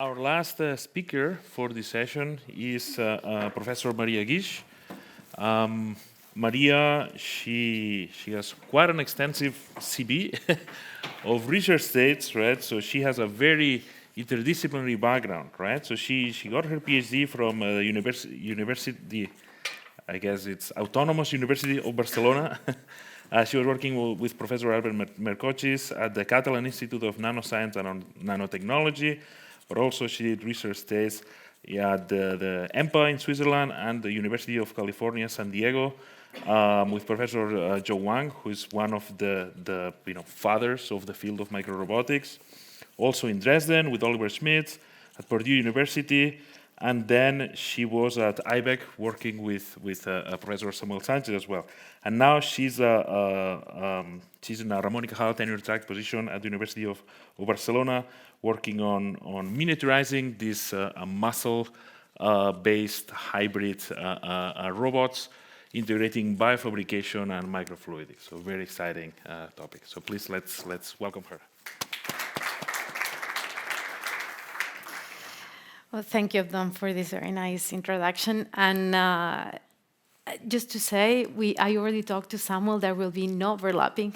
Our last speaker for this session is Professor Maria Guix. Maria, she has quite an extensive CV of research states, right? So she has a very interdisciplinary background, right? So she got her PhD from university, I guess it's Autonomous University of Barcelona. She was working with Professor Albert Mercochis at the Catalan Institute of Nanoscience and Nanotechnology, but also she did research stays at the EMPA in Switzerland and the University of California, San Diego, with Professor Joe Wang, who is one of the fathers of the field of microrobotics. Also in Dresden with Oliver Schmidt, at Purdue University, and then she was at IBEC working with Professor Samuel Sanchez as well. And now she's in a Ramon y Cajal tenure track position at the University of Barcelona, working on miniaturizing these muscle-based hybrid robots, integrating biofabrication and microfluidics. So very exciting topic. So please let's welcome her. Well, thank you, Abdon, for this very nice introduction. And just to say, I already talked to Samuel. There will be no overlapping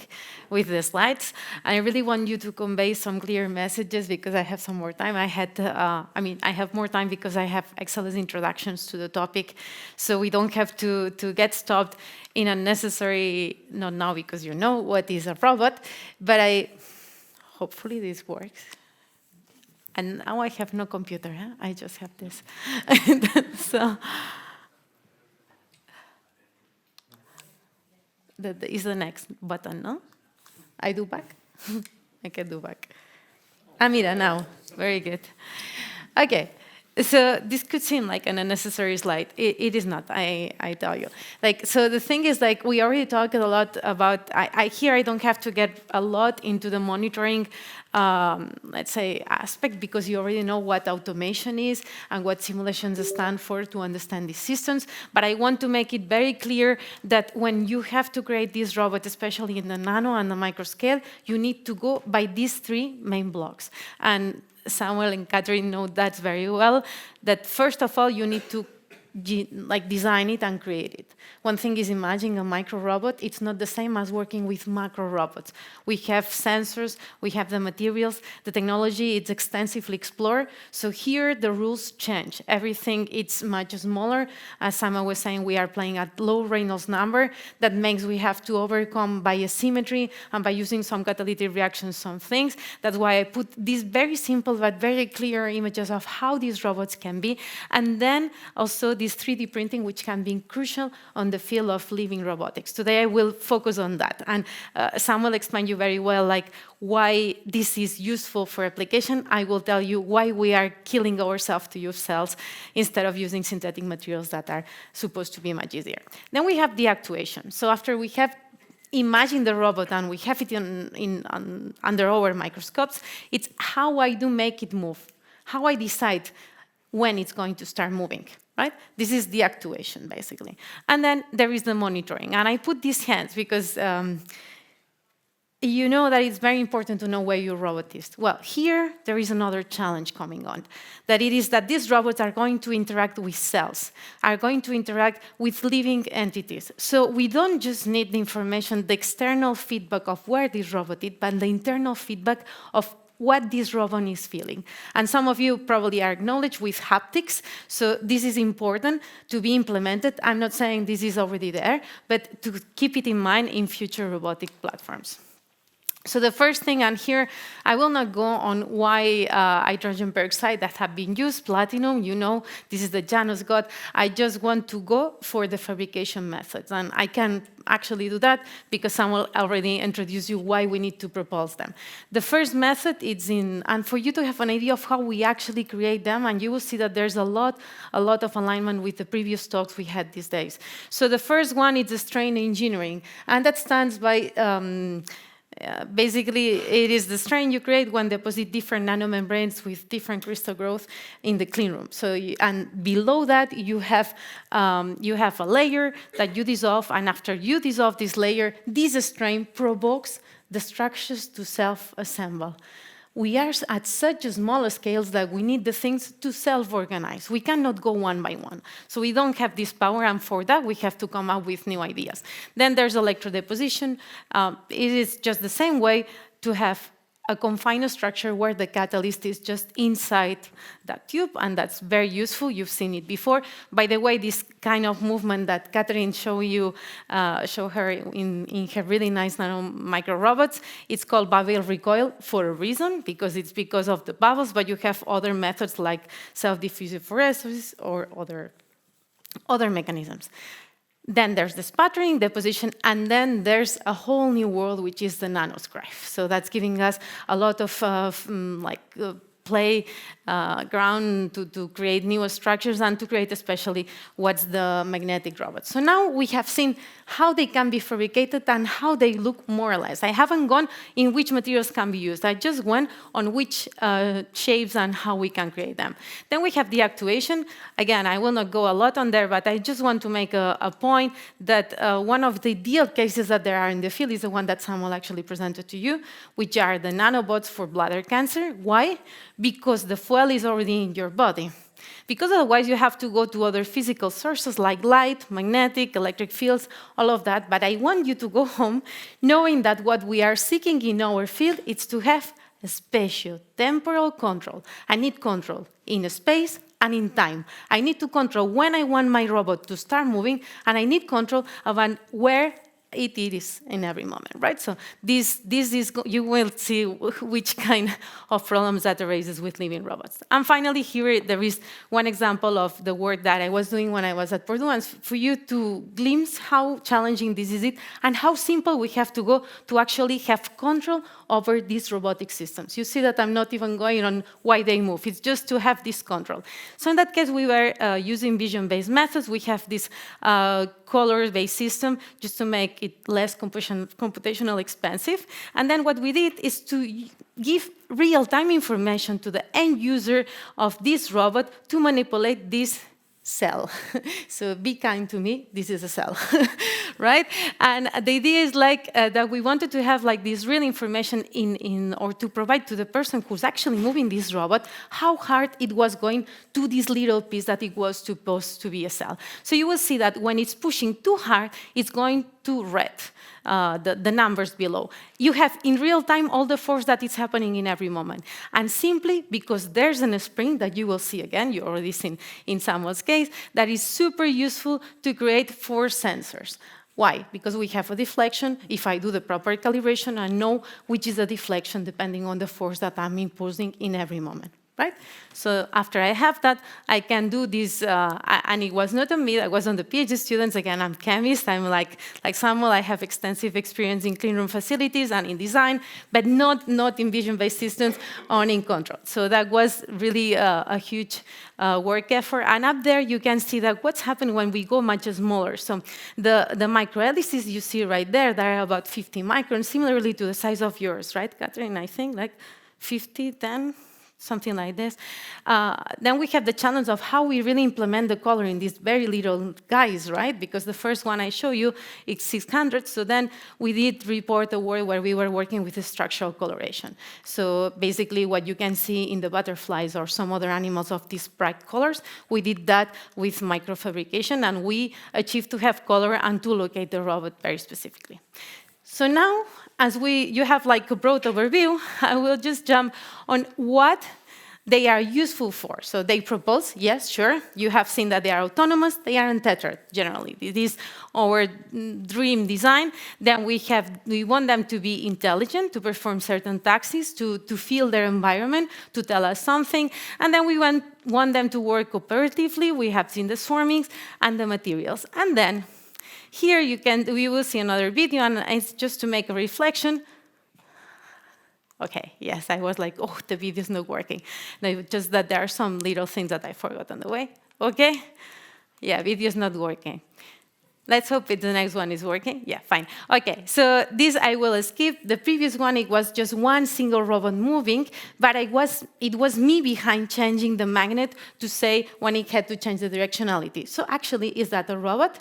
with the slides. And I really want you to convey some clear messages because I have some more time. I have more time because I have excellent introductions to the topic. So we don't have to get stopped in unnecessary, not now because you know what is a robot, but hopefully this works. And now I have no computer, huh? I just have this. So that is the next button, no? I do back? I can do back. Mira, now. Very good. Okay. So this could seem like an unnecessary slide. It is not, I tell you. So the thing is, we already talked a lot about, here I don't have to get a lot into the monitoring, let's say, aspect, because you already know what automation is and what simulations stand for to understand these systems. But I want to make it very clear that when you have to create this robot, especially in the nano and the micro scale, you need to go by these three main blocks. And Samuel and Catherine know that very well, that first of all, you need to design it and create it. One thing is imagining a micro robot. It's not the same as working with macro robots. We have sensors, we have the materials, the technology is extensively explored. So here the rules change. Everything it's much smaller. As Samuel was saying, we are playing at low Reynolds number. That means we have to overcome by asymmetry and by using some catalytic reactions, some things. That's why I put these very simple but very clear images of how these robots can be. And then also this 3D printing, which can be crucial on the field of living robotics. Today I will focus on that. And Samuel explained you very well why this is useful for application. I will tell you why we are killing ourselves to use cells instead of using synthetic materials that are supposed to be much easier. Then we have the actuation. So after we have imagined the robot and we have it under our microscopes, it's how I do make it move, how I decide when it's going to start moving. Right? This is the actuation, basically. And then there is the monitoring. And I put these hands because you know that it's very important to know where your robot is. Well, here there is another challenge coming on. That it is that these robots are going to interact with cells, are going to interact with living entities. So we don't just need the information, the external feedback of where this robot is, but the internal feedback of what this robot is feeling. And some of you probably are acknowledged with haptics, so this is important to be implemented. I'm not saying this is already there, but to keep it in mind in future robotic platforms. So the first thing, and here I will not go on why hydrogen peroxide that have been used, platinum, you know, this is the Janus God. I just want to go for the fabrication methods. And I can actually do that because Samuel already introduced you why we need to propose them. The first method is and for you to have an idea of how we actually create them, and you will see that there's a lot of alignment with the previous talks we had these days. So the first one is the strain engineering, and that stands by basically, it is the strain you create when deposit different nanomembranes with different crystal growth in the clean room. So, and below that, you have a layer that you dissolve, and after you dissolve this layer, this strain provokes the structures to self-assemble. we are at such small scales that we need the things to self-organize. We cannot go one by one. So we don't have this power, and for that, we have to come up with new ideas. Then there's electrodeposition. It is just the same way to have a confined structure where the catalyst is just inside that tube, and that's very useful. You've seen it before. By the way, this kind of movement that Catherine showed her in her really nice nano micro robots, it's called bubble recoil for a reason, because it's because of the bubbles, but you have other methods like self-diffusive phoresis or other mechanisms. Then there's the sputtering, deposition, and then there's a whole new world, which is the nanoscribe. So that's giving us a lot of play ground to create new structures and to create especially what's the magnetic robot. So now we have seen how they can be fabricated and how they look more or less. I haven't gone in which materials can be used. I just went on which shapes and how we can create them. Then we have the actuation. Again, I will not go a lot on there, but I just want to make a point that one of the ideal cases that there are in the field is the one that Samuel actually presented to you, which are the nanobots for bladder cancer. Why? Because the fuel is already in your body. Because otherwise you have to go to other physical sources like light, magnetic, electric fields, all of that. But I want you to go home knowing that what we are seeking in our field is to have a spatio-temporal control. I need control in space and in time. I need to control when I want my robot to start moving, and I need control of where it is in every moment, right? So this is, you will see which kind of problems that arises with living robots. And finally, here there is one example of the work that I was doing when I was at Purdue, and for you to glimpse how challenging this is and how simple we have to go to actually have control over these robotic systems. You see that I'm not even going on why they move. It's just to have this control. So in that case, we were using vision-based methods. We have this color-based system just to make it less computational expensive. And then what we did is to give real-time information to the end user of this robot to manipulate this cell. So be kind to me, this is a cell, right? And the idea is like that we wanted to have like this real information or to provide to the person who's actually moving this robot how hard it was going to this little piece that it was supposed to be a cell. So you will see that when it's pushing too hard, it's going to red. The numbers below. You have in real time all the force that is happening in every moment. And simply because there's a spring that you will see again, you already seen in Samuel's case, that is super useful to create force sensors. Why? Because we have a deflection. If I do the proper calibration, I know which is the deflection depending on the force that I'm imposing in every moment. Right? So after I have that, I can do this, and it was not on me, I was on the PhD students. Again, I'm chemist, I'm like Samuel, I have extensive experience in clean room facilities and in design, but not in vision-based systems or in control. So that was really a huge work effort. And up there, you can see that what's happened when we go much smaller. So the microhélices you see right there, they're about 50 microns, similarly to the size of yours, right, Catherine? I think like 50, 10? Something like this. Then we have the challenge of how we really implement the color in these very little guys, right? Because the first one I show you is 600, so then we did report a work where we were working with the structural coloration. So basically what you can see in the butterflies or some other animals of these bright colors, we did that with microfabrication, and we achieved to have color and to locate the robot very specifically. So now, as you have like a broad overview, I will just jump on what they are useful for. So they propulse, yes, sure. You have seen that they are autonomous, they are untethered, generally. This is our dream design. Then we want them to be intelligent, to perform certain tasks, to feel their environment, to tell us something. And then we want them to work cooperatively. We have seen the swarmings and the materials. And then here we will see another video, and it's just to make a reflection. Okay, yes, I was like, oh, the video's not working. No, just that there are some little things that I forgot on the way. Okay? Yeah, video's not working. Let's hope the next one is working. Yeah, fine. Okay, so this I will skip. The previous one, it was just one single robot moving, but it was me behind changing the magnet to say when it had to change the directionality. So actually, is that a robot?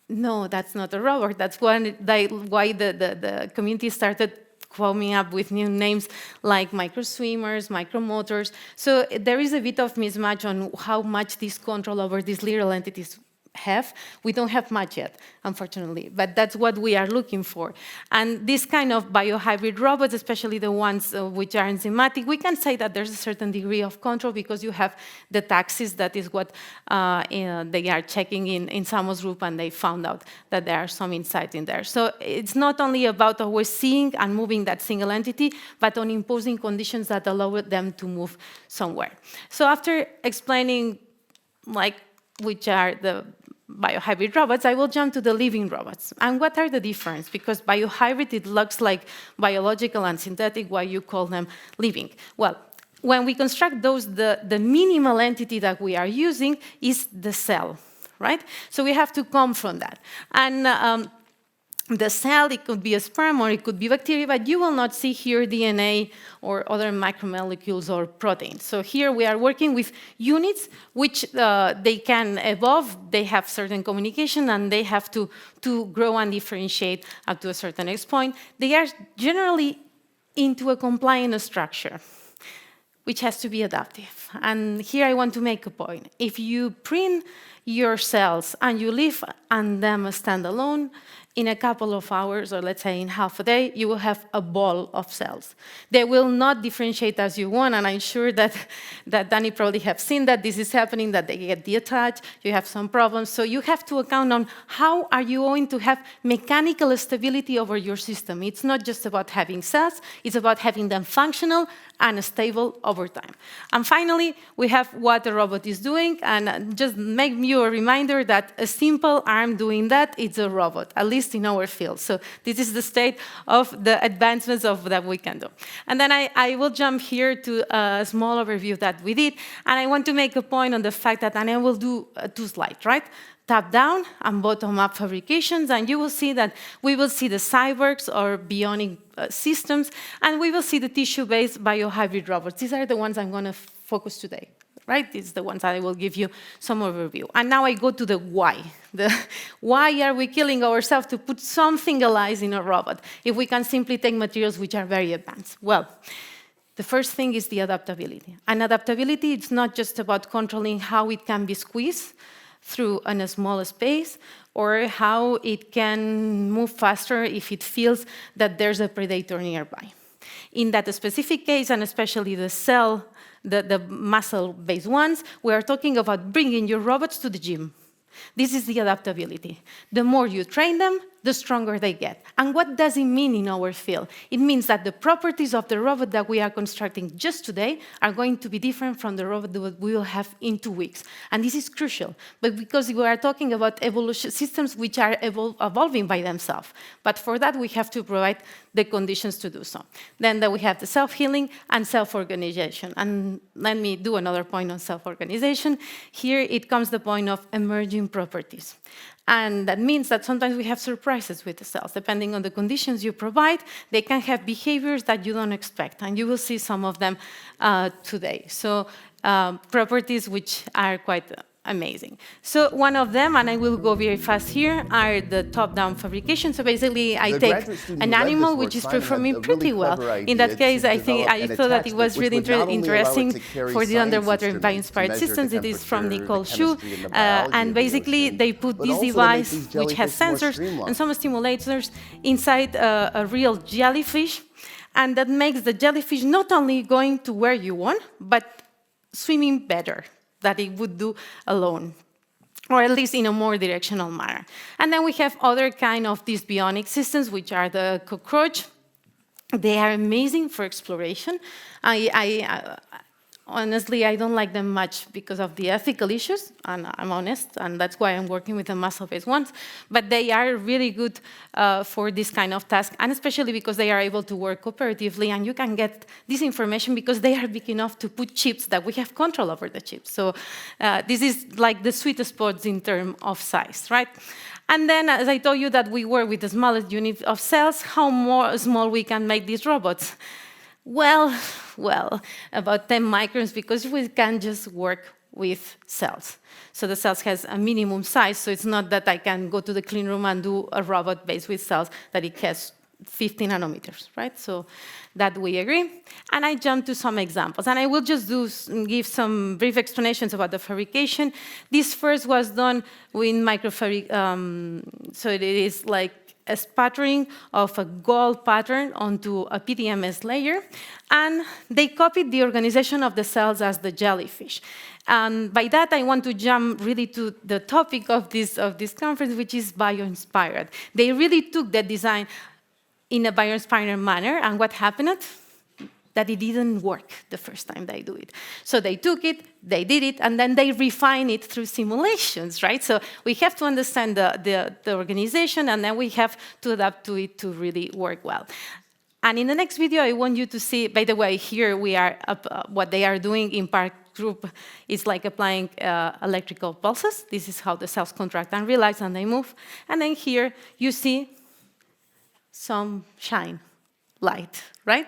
No, that's not a robot. That's why the community started coming up with new names like microswimmers, micromotors. So there is a bit of mismatch on how much this control over these little entities have. We don't have much yet, unfortunately, but that's what we are looking for. And this kind of biohybrid robots, especially the ones which are enzymatic, we can say that there's a certain degree of control because you have the taxes. That is what they are checking in Samo's group, and they found out that there are some insights in there. So it's not only about always seeing and moving that single entity, but on imposing conditions that allow them to move somewhere. So after explaining which are the biohybrid robots, I will jump to the living robots. And what are the difference? Because biohybrid, it looks like biological and synthetic, why you call them living. Well, when we construct those, the minimal entity that we are using is the cell, right? So we have to come from that. And the cell, it could be a sperm or it could be bacteria, but you will not see here DNA or other macromolecules or proteins. So here we are working with units which they can evolve, they have certain communication, and they have to grow and differentiate up to a certain point. They are generally into a compliant structure, which has to be adaptive. And here I want to make a point. If you print your cells and you leave and them stand alone, in a couple of hours, or let's say in half a day, you will have a ball of cells. They will not differentiate as you want, and I'm sure that Danny probably have seen that this is happening, that they get detached, you have some problems. So you have to account on how are you going to have mechanical stability over your system. It's not just about having cells, it's about having them functional and stable over time. And finally, we have what the robot is doing, and just make you a reminder that a simple arm doing that, it's a robot, at least in our field. So this is the state of the advancements that we can do. And then I will jump here to a small overview that we did, and I want to make a point on the fact that, and I will do 2 slides, right? Top-down and bottom-up fabrications, and you will see that we will see the cyborgs or bionic systems, and we will see the tissue-based biohybrid robots. These are the ones I'm going to focus today, right? These are the ones I will give you some overview. And now I go to the why. Why are we killing ourselves to put something alive in a robot if we can simply take materials which are very advanced? Well, the first thing is the adaptability. And adaptability, it's not just about controlling how it can be squeezed through a small space, or how it can move faster if it feels that there's a predator nearby. In that specific case, and especially the cell, the muscle-based ones, we are talking about bringing your robots to the gym. This is the adaptability. The more you train them, the stronger they get. And what does it mean in our field? It means that the properties of the robot that we are constructing just today are going to be different from the robot that we will have in 2 weeks. And this is crucial, but because we are talking about evolution systems which are evolving by themselves. But for that, we have to provide the conditions to do so. Then we have the self-healing and self-organization. And let me do another point on self-organization. Here it comes the point of emerging properties. And that means that sometimes we have surprises with the cells. Depending on the conditions you provide, they can have behaviors that you don't expect, and you will see some of them today. So properties which are quite amazing. So one of them, and I will go very fast here, are the top-down fabrication. So basically, I take an animal which is performing pretty well. In that case, I thought that it was really interesting for the underwater bio-inspired systems. It is from Nicole Shu, and basically, they put this device, which has sensors and some stimulators, inside a real jellyfish, and that makes the jellyfish not only going to where you want, but swimming better than it would do alone, or at least in a more directional manner. And then we have other kind of these bionic systems, which are the cockroach. They are amazing for exploration. Honestly, I don't like them much because of the ethical issues, and I'm honest, and that's why I'm working with the muscle-based ones. But they are really good for this kind of task, and especially because they are able to work cooperatively, and you can get this information because they are big enough to put chips that we have control over the chips. So this is like the sweet spots in terms of size, right? And then, as I told you that we work with the smallest unit of cells, how more small we can make these robots? Well, about 10 microns, because we can just work with cells. So the cells has a minimum size, so it's not that I can go to the clean room and do a robot based with cells, that it has 50 nanometers, right? So that we agree. And I jump to some examples. And I will just give some brief explanations about the fabrication. This first was done with microfabric, so it is like a sputtering of a gold pattern onto a PDMS layer. And they copied the organization of the cells as the jellyfish. And by that, I want to jump really to the topic of this conference, which is bio-inspired. They really took the design in a bio-inspired manner, and what happened? That it didn't work the first time they do it. So they took it, they did it, and then they refine it through simulations, right? So we have to understand the organization, and then we have to adapt to it to really work well. And in the next video, I want you to see, by the way, here we are, what they are doing in Park Group is like applying electrical pulses. This is how the cells contract and relax, and they move. And then here, you see some shine, light, right?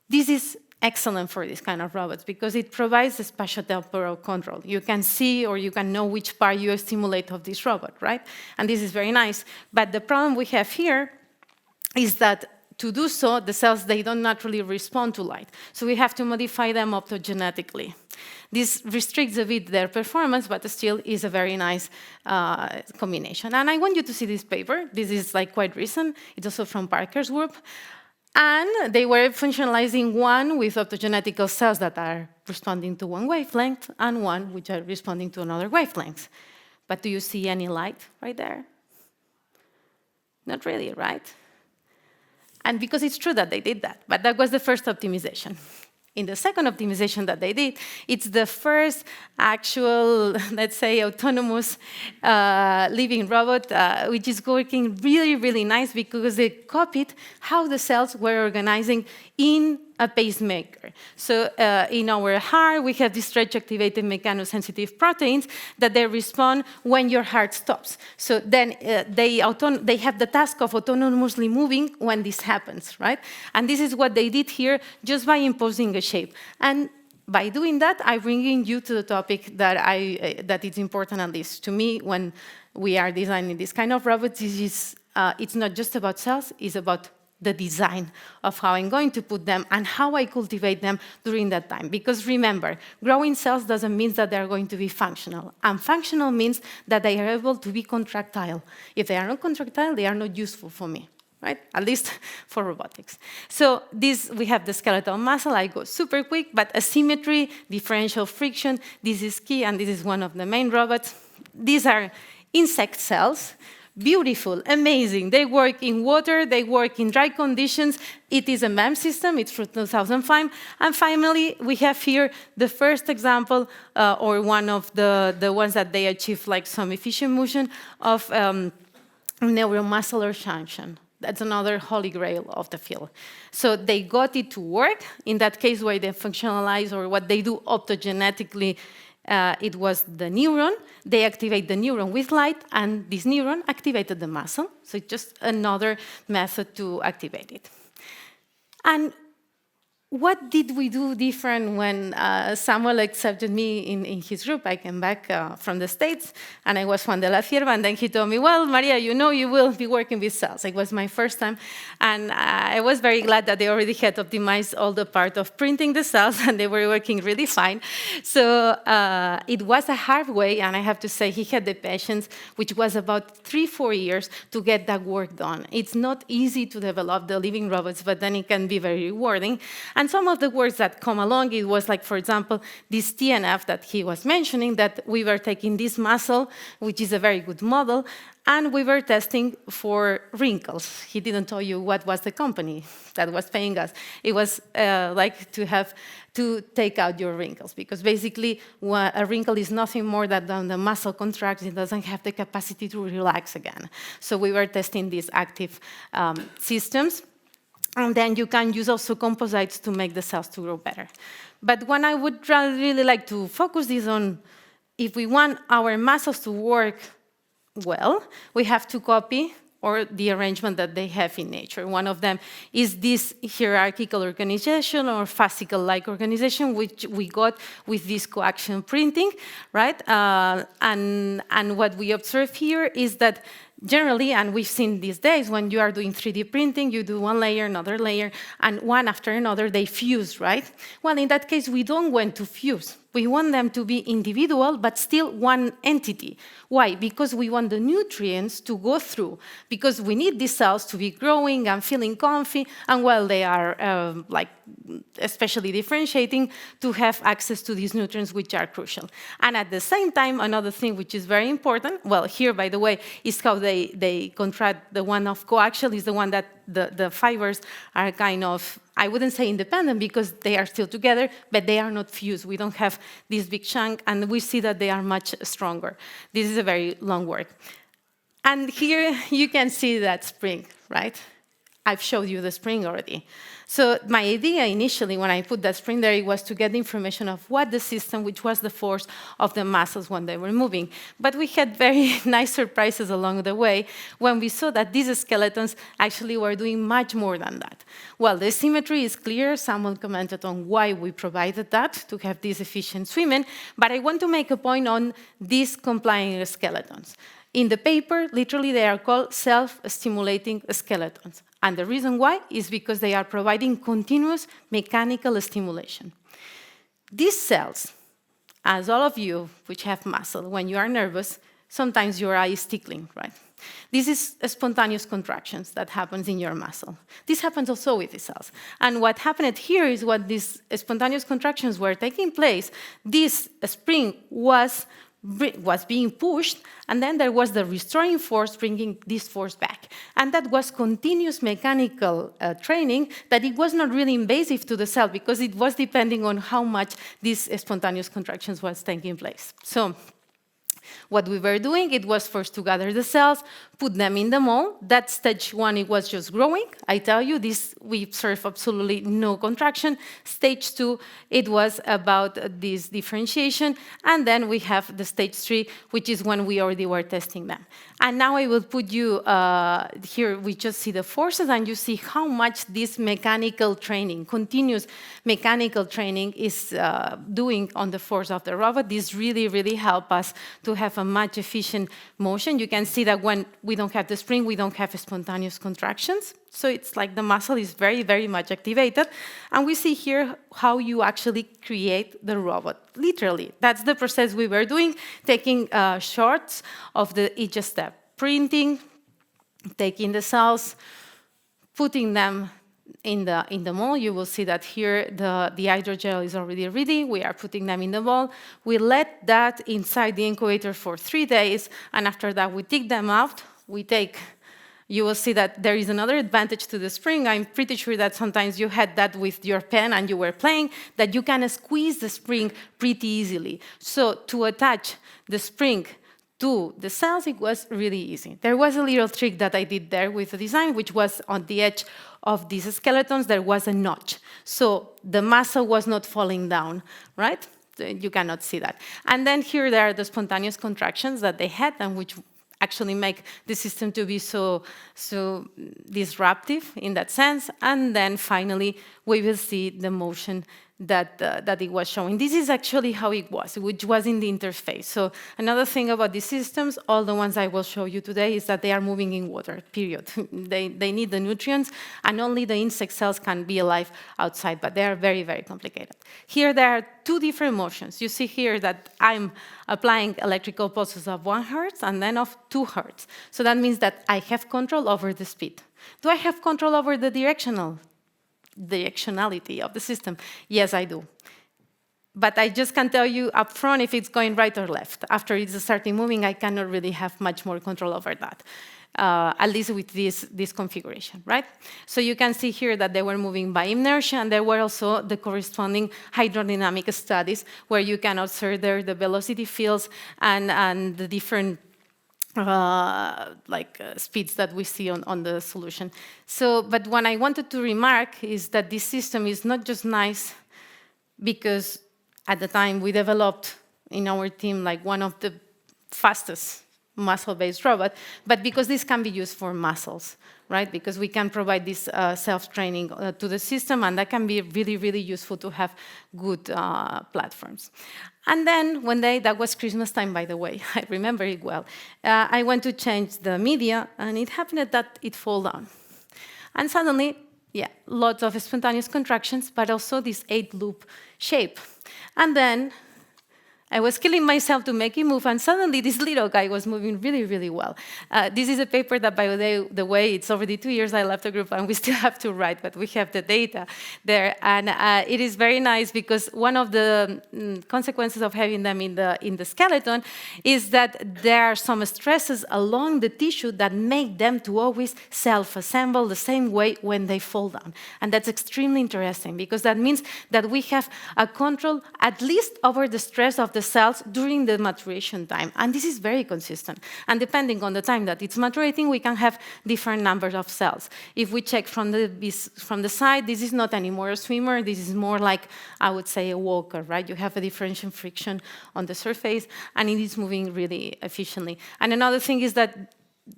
This is excellent for this kind of robots because it provides a spatial-temporal control. You can see or you can know which part you stimulate of this robot, right? And this is very nice. But the problem we have here is that to do so, the cells, they don't naturally respond to light. So we have to modify them optogenetically. This restricts a bit their performance, but still is a very nice combination. And I want you to see this paper. This is like quite recent. It's also from Parker's group. And they were functionalizing one with optogenetical cells that are responding to one wavelength and one which are responding to another wavelength. But do you see any light right there? Not really, right? And because it's true that they did that, but that was the first optimization. In the second optimization that they did, it's the first actual, let's say, autonomous living robot, which is working really, really nice because they copied how the cells were organizing in a pacemaker. So in our heart, we have these stretch-activated mechanosensitive proteins that they respond when your heart stops. So then they have the task of autonomously moving when this happens, right? And this is what they did here just by imposing a shape. And by doing that, I'm bringing you to the topic that is important, at least to me, when we are designing this kind of robots. It's not just about cells, it's about the design of how I'm going to put them and how I cultivate them during that time. Because remember, growing cells doesn't mean that they're going to be functional. And functional means that they are able to be contractile. If they are not contractile, they are not useful for me, right? At least for robotics. So we have the skeletal muscle. I go super quick, but asymmetry, differential friction, this is key, and this is one of the main robots. These are insect cells. Beautiful, amazing. They work in water, they work in dry conditions. It is a MEMS system, it's from 2005. And finally, we have here the first example, or one of the ones that they achieve like some efficient motion of neuromuscular junction. That's another holy grail of the field. So they got it to work. In that case, where they functionalize or what they do optogenetically, it was the neuron. They activate the neuron with light, and this neuron activated the muscle. So it's just another method to activate it. And what did we do different when Samuel accepted me in his group? I came back from the States, and I was Juan de la Cierva, and then he told me, well, Maria, you know you will be working with cells. It was my first time, and I was very glad that they already had optimized all the part of printing the cells, and they were working really fine. So it was a hard way, and I have to say he had the patience, which was about 3-4 years to get that work done. It's not easy to develop the living robots, but then it can be very rewarding. And some of the words that come along, it was like, for example, this TNF that he was mentioning, that we were taking this muscle, which is a very good model, and we were testing for wrinkles. He didn't tell you what was the company that was paying us. It was like to take out your wrinkles, because basically a wrinkle is nothing more than the muscle contracts. It doesn't have the capacity to relax again. So we were testing these active systems. And then you can use also composites to make the cells to grow better. But what I would really like to focus is on, if we want our muscles to work well, we have to copy or the arrangement that they have in nature. One of them is this hierarchical organization or fascicle-like organization, which we got with this coaxial printing, right? And what we observe here is that generally, and we've seen these days, when you are doing 3D printing, you do one layer, another layer, and one after another, they fuse, right? Well, in that case, we don't want to fuse. We want them to be individual, but still one entity. Why? Because we want the nutrients to go through, because we need these cells to be growing and feeling comfy, and while they are especially differentiating, to have access to these nutrients, which are crucial. And at the same time, another thing which is very important, well, here, by the way, is how they contract. The one of coaxial is the one that the fibers are kind of, I wouldn't say independent because they are still together, but they are not fused. We don't have this big chunk, and we see that they are much stronger. This is a very long work. And here you can see that spring, right? I've showed you the spring already. So my idea initially when I put that spring there, it was to get the information of what the system, which was the force of the muscles when they were moving. But we had very nice surprises along the way when we saw that these skeletons actually were doing much more than that. Well, the symmetry is clear. Someone commented on why we provided that, to have this efficient swimming. But I want to make a point on these complying skeletons. In the paper, literally, they are called self-stimulating skeletons. And the reason why is because they are providing continuous mechanical stimulation. These cells, as all of you which have muscle, when you are nervous, sometimes your eye is tickling, right? This is spontaneous contractions that happens in your muscle. This happens also with the cells. And what happened here is what these spontaneous contractions were taking place, this spring was being pushed, and then there was the restoring force bringing this force back. And that was continuous mechanical training, that it was not really invasive to the cell because it was depending on how much these spontaneous contractions was taking place. So what we were doing, it was first to gather the cells, put them in the mold. That stage one, it was just growing. I tell you, this we observed absolutely no contraction. Stage two, it was about this differentiation. And then we have the stage three, which is when we already were testing them. And now I will put you here, we just see the forces, and you see how much this mechanical training, continuous mechanical training is doing on the force of the robot. This really, really helps us to have a much efficient motion. You can see that when we don't have the spring, we don't have spontaneous contractions. So it's like the muscle is very, very much activated. And we see here how you actually create the robot. Literally, that's the process we were doing, taking shots of each step. Printing, taking the cells, putting them in the mold. You will see that here the hydrogel is already ready. We are putting them in the mold. We let that inside the incubator for 3 days, and after that we take them out. You will see that there is another advantage to the spring. I'm pretty sure that sometimes you had that with your pen and you were playing, that you can squeeze the spring pretty easily. So to attach the spring to the cells, it was really easy. There was a little trick that I did there with the design, which was on the edge of these skeletons, there was a notch. So the muscle was not falling down, right? You cannot see that. And then here there are the spontaneous contractions that they had, and which actually make the system to be so disruptive in that sense. And then finally, we will see the motion that it was showing. This is actually how it was, which was in the interface. So another thing about these systems, all the ones I will show you today, is that they are moving in water, period. They need the nutrients, and only the insect cells can be alive outside, but they are very, very complicated. Here there are 2 different motions. You see here that I'm applying electrical pulses of 1 Hertz and then of 2 Hertz. So that means that I have control over the speed. Do I have control over the directionality of the system? Yes, I do. But I just can tell you up front if it's going right or left. After it's starting moving, I cannot really have much more control over that, at least with this configuration, right? So you can see here that they were moving by inertia, and there were also the corresponding hydrodynamic studies where you can observe there the velocity fields and the different speeds that we see on the solution. So, but what I wanted to remark is that this system is not just nice because at the time we developed in our team like one of the fastest muscle-based robot, but because this can be used for muscles, right? Because we can provide this self-training to the system, and that can be really, really useful to have good platforms. And then one day, that was Christmas time, by the way, I remember it well, I went to change the media, and it happened that it fell down. And suddenly, yeah, lots of spontaneous contractions, but also this 8-loop shape. And then I was killing myself to make it move, and suddenly this little guy was moving really, really well. This is a paper that, by the way, it's already 2 years I left the group, and we still have to write, but we have the data there. And it is very nice because one of the consequences of having them in the skeleton is that there are some stresses along the tissue that make them to always self-assemble the same way when they fall down. And that's extremely interesting because that means that we have a control at least over the stress of the cells during the maturation time. And this is very consistent. And depending on the time that it's maturating, we can have different numbers of cells. If we check from the side, this is not anymore a swimmer. This is more like, I would say, a walker, right? You have a differential friction on the surface, and it is moving really efficiently. And another thing is that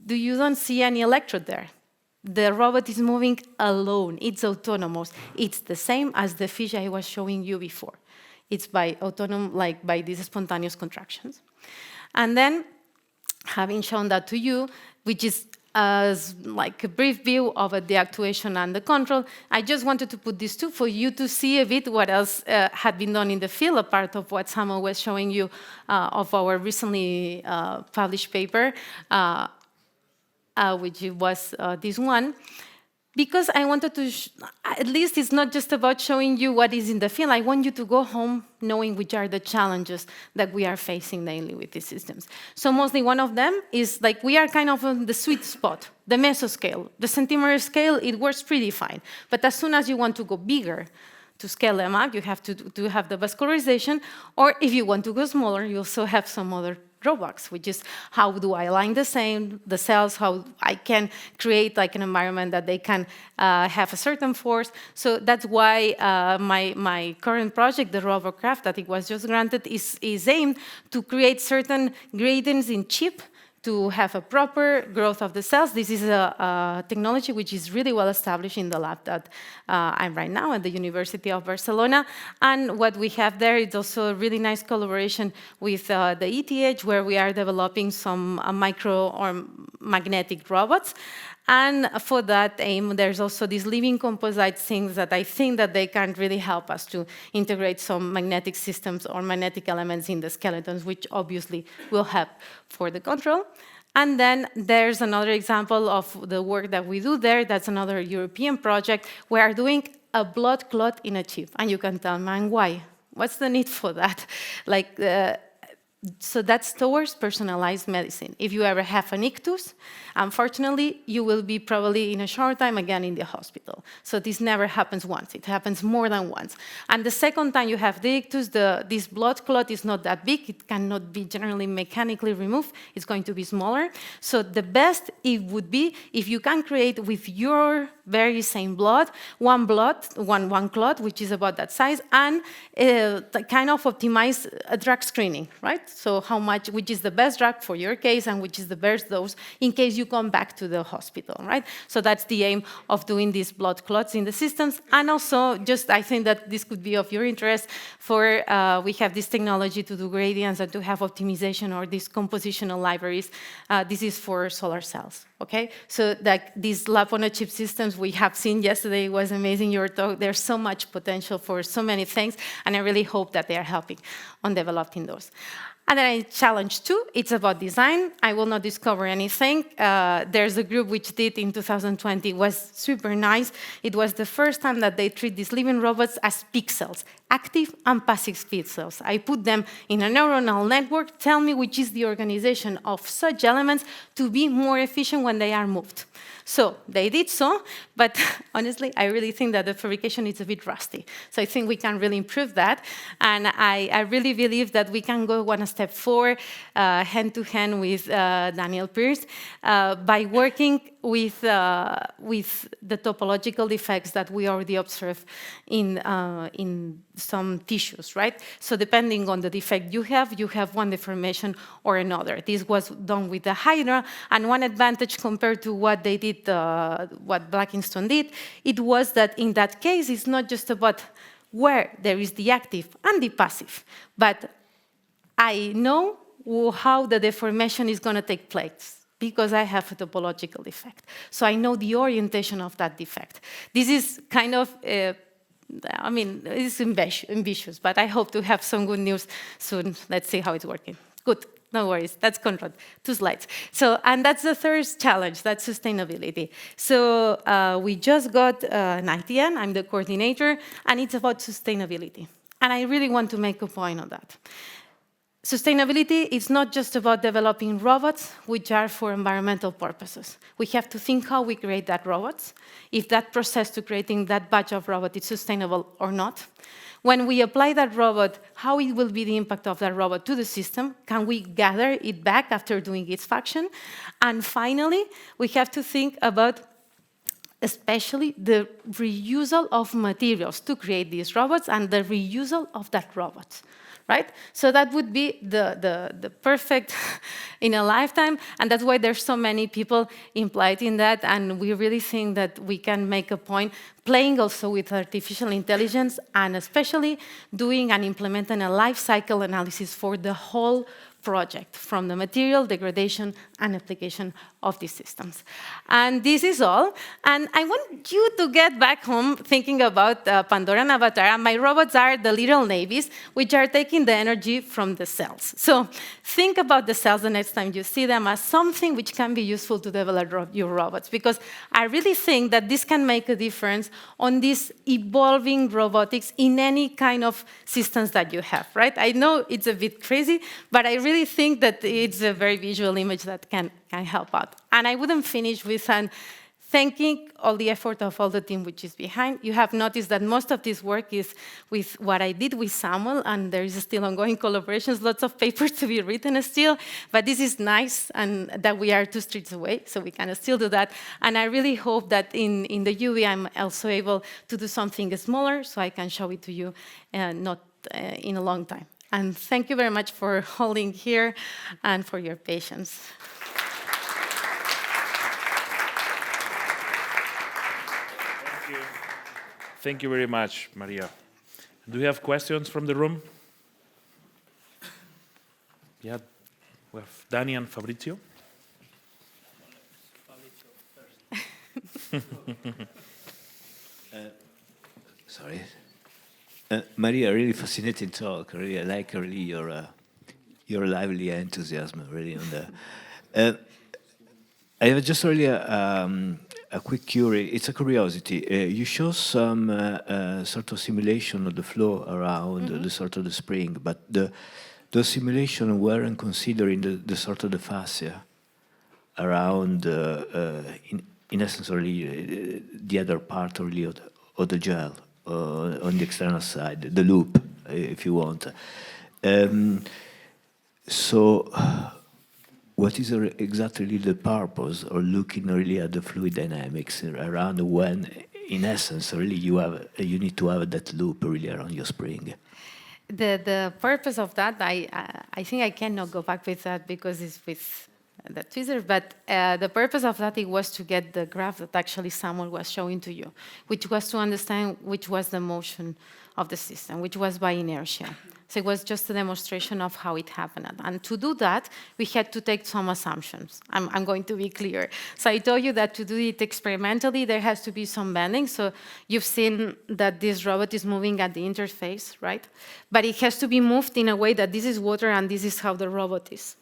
you don't see any electrode there. The robot is moving alone. It's autonomous. It's the same as the fish I was showing you before. It's by by these spontaneous contractions. And then, having shown that to you, which is like a brief view of the actuation and the control, I just wanted to put these two for you to see a bit what else had been done in the field, a part of what Samuel was showing you of our recently published paper, which was this one. Because I wanted to, at least it's not just about showing you what is in the field. I want you to go home knowing which are the challenges that we are facing daily with these systems. So mostly one of them is like we are kind of on the sweet spot, the mesoscale. The centimeter scale, it works pretty fine. But as soon as you want to go bigger, to scale them up, you have to have the vascularization. Or if you want to go smaller, you also have some other drawbacks, which is how do I align the cells, how I can create like an environment that they can have a certain force. So that's why my current project, the RoboCraft, that it was just granted, is aimed to create certain gradients in chip to have a proper growth of the cells. This is a technology which is really well established in the lab that I'm right now at the University of Barcelona. And what we have there is also a really nice collaboration with the ETH, where we are developing some micro or magnetic robots. And for that aim, there's also these living composite things that I think that they can really help us to integrate some magnetic systems or magnetic elements in the skeletons, which obviously will help for the control. And then there's another example of the work that we do there. That's another European project. We are doing a blood clot in a chip. And you can tell me, why? What's the need for that? So that's towards personalized medicine. If you ever have an ictus, unfortunately, you will be probably in a short time again in the hospital. So this never happens once. It happens more than once. And the second time you have the ictus, this blood clot is not that big. It cannot be generally mechanically removed. It's going to be smaller. So the best it would be if you can create with your very same blood, one clot, which is about that size, and kind of optimize a drug screening, right? So how much, which is the best drug for your case and which is the best dose in case you come back to the hospital, right? So that's the aim of doing these blood clots in the systems. And also, just I think that this could be of your interest for, we have this technology to do gradients and to have optimization or these compositional libraries. This is for solar cells, okay? So that these lab-on-a-chip systems we have seen yesterday was amazing, your talk. There's so much potential for so many things, and I really hope that they are helping on developing those. And then challenge 2, it's about design. I will not discover anything. There's a group which did in 2020, was super nice. It was the first time that they treat these living robots as pixels, active and passive pixels. I put them in a neuronal network, tell me which is the organization of such elements to be more efficient when they are moved. So they did so, but honestly, I really think that the fabrication is a bit rusty. So I think we can really improve that. And I really believe that we can go one step forward, hand-to-hand with Daniel Pierce, by working with the topological defects that we already observe in some tissues, right? So depending on the defect you have one deformation or another. This was done with the Hydra, and one advantage compared to what they did, what Blackingstone did, it was that in that case, it's not just about where there is the active and the passive, but I know how the deformation is going to take place because I have a topological defect. So I know the orientation of that defect. This is kind of, I mean, it's ambitious, but I hope to have some good news soon. Let's see how it's working. Good, no worries, that's Conrad. 2 slides. So, and that's the third challenge, that's sustainability. So we just got an ITN, I'm the coordinator, and it's about sustainability. And I really want to make a point on that. Sustainability is not just about developing robots which are for environmental purposes. We have to think how we create that robots, if that process to creating that batch of robot is sustainable or not. When we apply that robot, how it will be the impact of that robot to the system? Can we gather it back after doing its function? And finally, we have to think about especially the reusal of materials to create these robots and the reusal of that robot. Right? So that would be the perfect in a lifetime, and that's why there's so many people implied in that, and we really think that we can make a point playing also with artificial intelligence and especially doing and implementing a life cycle analysis for the whole project, from the material, degradation, and application of these systems. And this is all. And I want you to get back home thinking about Pandora and Avatar. And my robots are the little navies, which are taking the energy from the cells. So think about the cells the next time you see them as something which can be useful to develop your robots, because I really think that this can make a difference on this evolving robotics in any kind of systems that you have, right? I know it's a bit crazy, but I really think that it's a very visual image that can help out. And I wouldn't finish with thanking all the effort of all the team which is behind. You have noticed that most of this work is with what I did with Samuel, and there is still ongoing collaborations, lots of papers to be written still, but this is nice, and that we are 2 streets away, so we can still do that. And I really hope that in the UV I'm also able to do something smaller, so I can show it to you not in a long time. And thank you very much for holding here and for your patience. Thank you very much, Maria. Do we have questions from the room? Yeah, we have Danny and Fabrizio. Sorry. Maria, really fascinating talk. Really, I like really your lively enthusiasm. Really, on the. I have just really a quick curiosity. It's a curiosity. You show some sort of simulation of the flow around the sort of the spring, but those simulations weren't considering the sort of the fascia around, in essence, really the other part really of the gel. On the external side, the loop, if you want. So, what is exactly the purpose of looking really at the fluid dynamics around when, in essence, really you need to have that loop really around your spring? The purpose of that, I think I cannot go back with that because it's with the tweezer, but the purpose of that it was to get the graph that actually Samuel was showing to you, which was to understand which was the motion of the system, which was by inertia. So it was just a demonstration of how it happened. And to do that, we had to take some assumptions. I'm going to be clear. So I told you that to do it experimentally, there has to be some bending. So you've seen that this robot is moving at the interface, right? But it has to be moved in a way that this is water and this is how the robot is.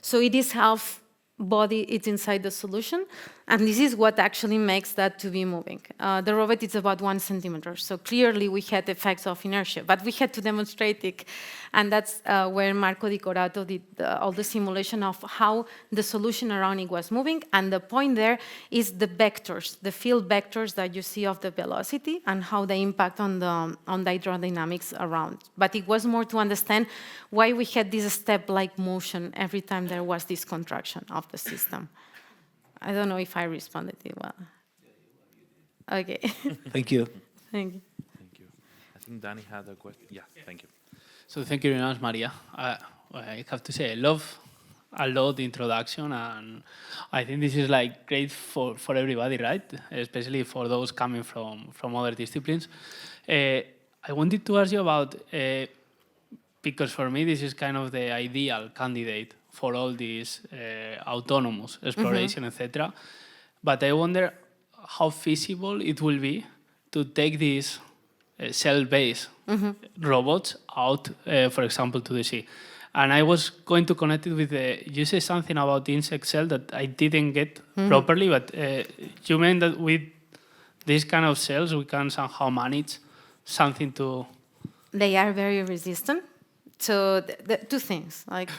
So it is half body, it's inside the solution, and this is what actually makes that to be moving. The robot is about 1 centimeter, so clearly we had effects of inertia, but we had to demonstrate it, and that's where Marco Di Corato did all the simulation of how the solution around it was moving, and the point there is the vectors, the field vectors that you see of the velocity and how they impact on the hydrodynamics around. But it was more to understand why we had this step-like motion every time there was this contraction of the system. I don't know if I responded to you well. Okay. Thank you. Thank you. Thank you. I think Danny had a question. Yeah, thank you. So thank you very much, Maria. I have to say, I love a lot the introduction, and I think this is like great for everybody, right? Especially for those coming from other disciplines. I wanted to ask you about, because for me this is kind of the ideal candidate for all these autonomous exploration, etc. But I wonder how feasible it will be to take these cell-based robots out, for example, to the sea. And I was going to connect it with you said something about the insect cell that I didn't get properly, but you meant that with these kind of cells we can somehow manage something to... They are very resistant. So the two things, like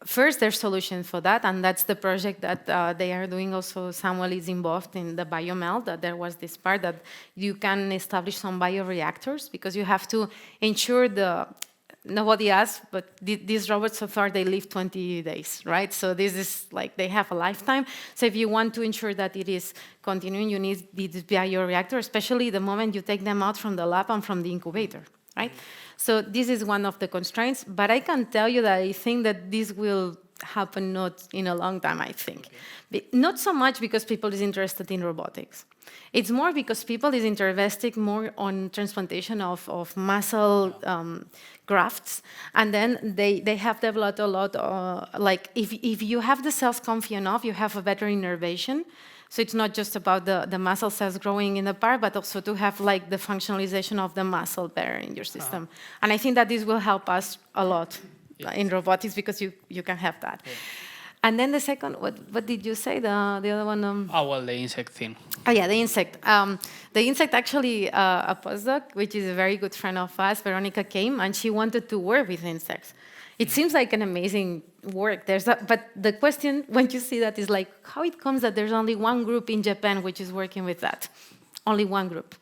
first there's solution for that, and that's the project that they are doing. Also, Samuel is involved in the biomelt, that there was this part that you can establish some bioreactors, because you have to ensure nobody asked, but these robots so far, they live 20 days, right? So this is like, they have a lifetime. So if you want to ensure that it is continuing, you need this bioreactor, especially the moment you take them out from the lab and from the incubator, right? So this is one of the constraints, but I can tell you that I think that this will happen not in a long time, I think. Okay. Not so much because people is interested in robotics. It's more because people is interested more on transplantation of muscle grafts, and then they have developed a lot, like if you have the cells comfy enough, you have a better innervation. So it's not just about the muscle cells growing in the part, but also to have like the functionalization of the muscle better in your system. And I think that this will help us a lot in robotics, because you can have that. Yeah. And then the second, what did you say? The other one? well, the insect thing. Oh yeah, the insect. The insect actually, a postdoc, which is a very good friend of us, Veronica, came, and she wanted to work with insects. It seems like an amazing work. But the question, when you see that, is like, how it comes that there's only one group in Japan which is working with that? Only one group.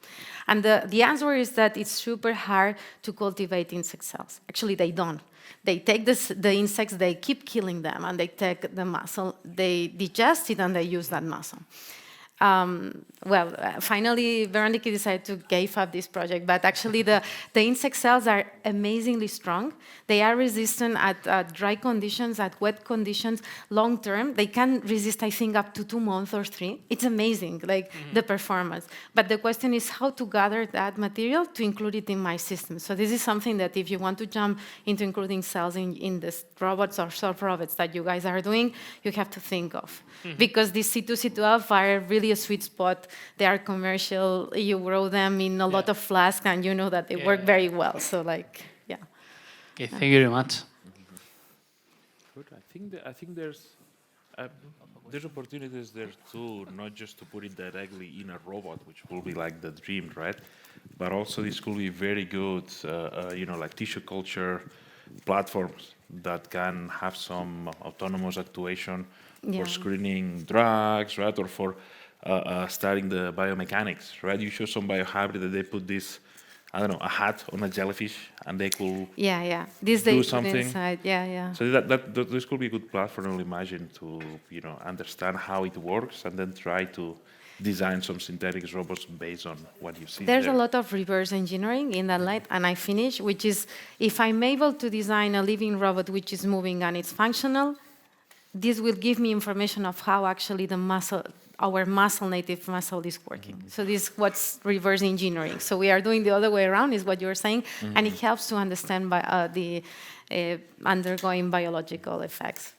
And the answer is that it's super hard to cultivate insect cells. Actually, they don't. They take the insects, they keep killing them, and they take the muscle, they digest it, and they use that muscle. Finally, Veronica decided to give up this project, but actually the insect cells are amazingly strong. They are resistant at dry conditions, at wet conditions, long term. They can resist, I think, up to 2 months or 3. It's amazing, like the performance. But the question is how to gather that material to include it in my system. So this is something that if you want to jump into including cells in the robots or cell robots that you guys are doing, you have to think of. Because these C2, C12 are really a sweet spot. They are commercial. You grow them in a lot of flasks, and you know that they work very well. So, like, yeah. Okay, thank you very much. Good. I think there's opportunities there too, not just to put it directly in a robot, which will be like the dream, right? But also this could be very good, like tissue culture platforms that can have some autonomous actuation for screening drugs, right? Or for studying the biomechanics, right? You show some biohybrid that they put this, I don't know, a hat on a jellyfish, and they could do something. Inside. Yeah. So this could be a good platform, I will imagine, to understand how it works, and then try to design some synthetic robots based on what you see. There's a lot of reverse engineering in that light, and I finish, which is if I'm able to design a living robot which is moving and it's functional, this will give me information of how actually the muscle, our native muscle is working. So this is what's reverse engineering. So we are doing the other way around, is what you're saying, and it helps to understand the undergoing biological effects.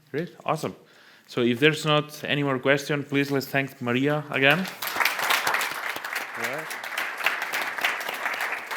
Great, awesome. So if there's not any more question, please let's thank Maria again. All right.